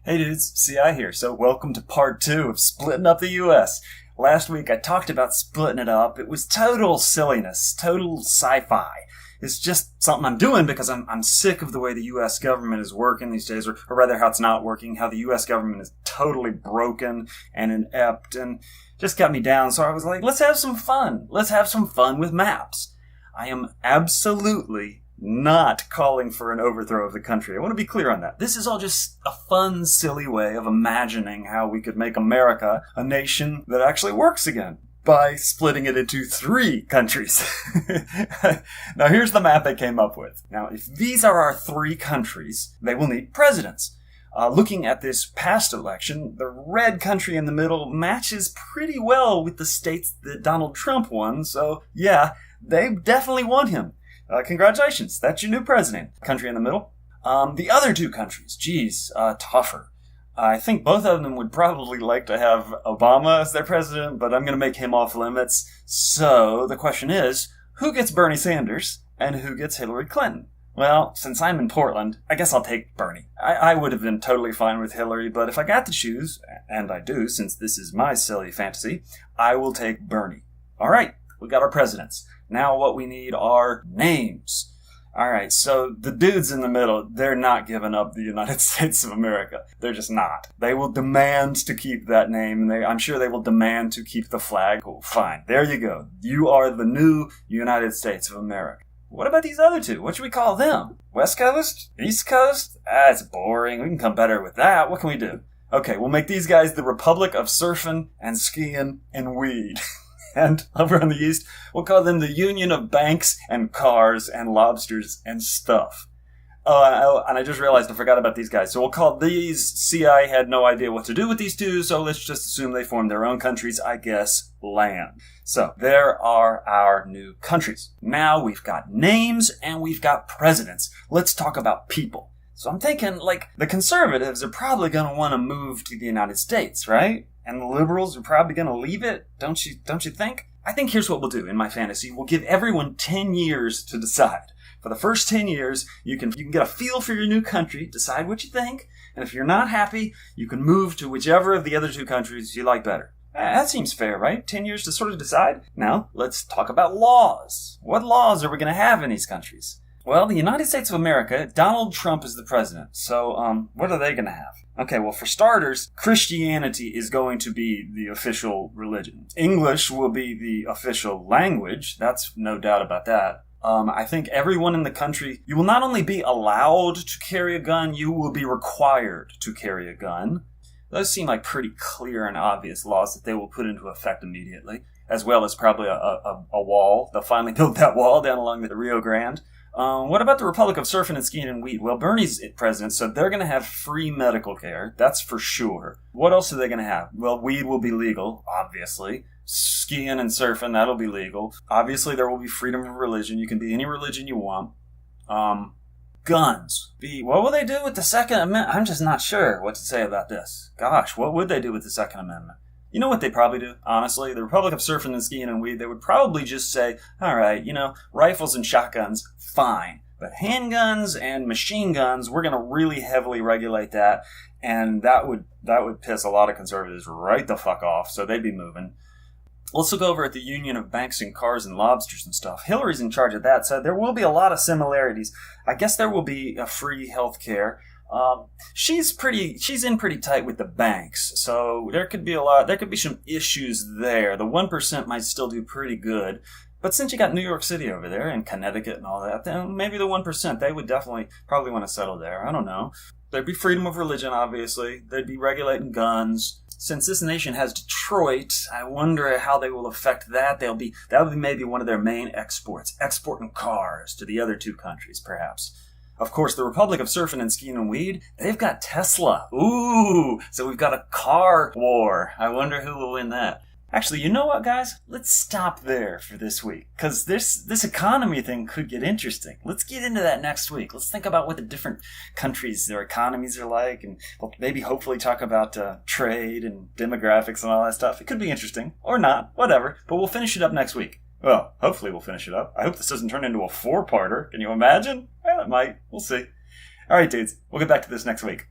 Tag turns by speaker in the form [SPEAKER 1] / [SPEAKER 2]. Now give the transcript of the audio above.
[SPEAKER 1] Hey dudes, CI here. So welcome to part 2 of splitting up the US. Last week I talked about splitting it up. It was total silliness, total sci-fi. It's just something I'm doing because I'm sick of the way the US government is working these days, or rather how it's not working, how the US government is totally broken and inept and just got me down. So I was like, let's have some fun. Let's have some fun with maps. I am absolutely not calling for an overthrow of the country. I want to be clear on that. This is all just a fun, silly way of imagining how we could make America a nation that actually works again by splitting it into 3 countries. Now, here's the map I came up with. Now, if these are our 3 countries, they will need presidents. Looking at this past election, the red country in the middle matches pretty well with the states that Donald Trump won, so yeah, they definitely want him. Congratulations, that's your new president. Country in the middle. The other 2 countries, tougher. I think both of them would probably like to have Obama as their president, but I'm going to make him off limits. So the question is, who gets Bernie Sanders and who gets Hillary Clinton? Well, since I'm in Portland, I guess I'll take Bernie. I would have been totally fine with Hillary, but if I got to choose, and I do since this is my silly fantasy, I will take Bernie. All right, we got our presidents. Now what we need are names. Alright, so the dudes in the middle, they're not giving up the United States of America. They're just not. They will demand to keep that name, and I'm sure they will demand to keep the flag. Cool, fine. There you go. You are the new United States of America. What about these other 2? What should we call them? West Coast? East Coast? That's boring. We can come better with that. What can we do? Okay, we'll make these guys the Republic of Surfing and Skiing and Weed. And over on the east, we'll call them the Union of Banks and Cars and Lobsters and Stuff. And I just realized I forgot about these guys. So we'll call these, CI had no idea what to do with these 2, so let's just assume they formed their own countries, I guess, land. So there are our new countries. Now we've got names and we've got presidents. Let's talk about people. So I'm thinking, the conservatives are probably going to want to move to the United States, right? And the liberals are probably going to leave it, don't you think? I think here's what we'll do in my fantasy. We'll give everyone 10 years to decide. For the first 10 years, you can get a feel for your new country, decide what you think, and if you're not happy, you can move to whichever of the other 2 countries you like better. That seems fair, right? 10 years to sort of decide? Now, let's talk about laws. What laws are we going to have in these countries? Well, the United States of America, Donald Trump is the president. So, what are they going to have? Okay, well, for starters, Christianity is going to be the official religion. English will be the official language. That's no doubt about that. I think everyone in the country, you will not only be allowed to carry a gun, you will be required to carry a gun. Those seem like pretty clear and obvious laws that they will put into effect immediately, as well as probably a wall. They'll finally build that wall down along the Rio Grande. What about the Republic of Surfing and Skiing and Weed? Well, Bernie's president, so they're going to have free medical care. That's for sure. What else are they going to have? Well, weed will be legal, obviously. Skiing and surfing, that'll be legal. Obviously, there will be freedom of religion. You can be any religion you want. Guns. What will they do with the Second Amendment? I'm just not sure what to say about this. Gosh, what would they do with the Second Amendment? You know what they probably do, honestly? The Republic of Surfing and Skiing and Weed, they would probably just say, all right, rifles and shotguns, fine. But handguns and machine guns, we're going to really heavily regulate that. And that would piss a lot of conservatives right the fuck off, so they'd be moving. Let's look over at the Union of Banks and Cars and Lobsters and stuff. Hillary's in charge of that, so there will be a lot of similarities. I guess there will be a free health care. She's in pretty tight with the banks, so there could be some issues there. The 1% might still do pretty good, but since you got New York City over there and Connecticut and all that, then maybe the 1%, they would probably want to settle there. I don't know. There'd be freedom of religion, obviously. They'd be regulating guns. Since this nation has Detroit, I wonder how they will affect that. That would be maybe one of their main exports, exporting cars to the other 2 countries, perhaps. Of course, the Republic of Surfing and Skiing and Weed, they've got Tesla. Ooh, so we've got a car war. I wonder who will win that. Actually, you know what, guys? Let's stop there for this week, because this economy thing could get interesting. Let's get into that next week. Let's think about what the different countries, their economies are like, and we'll maybe hopefully talk about trade and demographics and all that stuff. It could be interesting, or not, whatever, but we'll finish it up next week. Well, hopefully we'll finish it up. I hope this doesn't turn into a 4-parter. Can you imagine? Well, it might. We'll see. All right, dudes. We'll get back to this next week.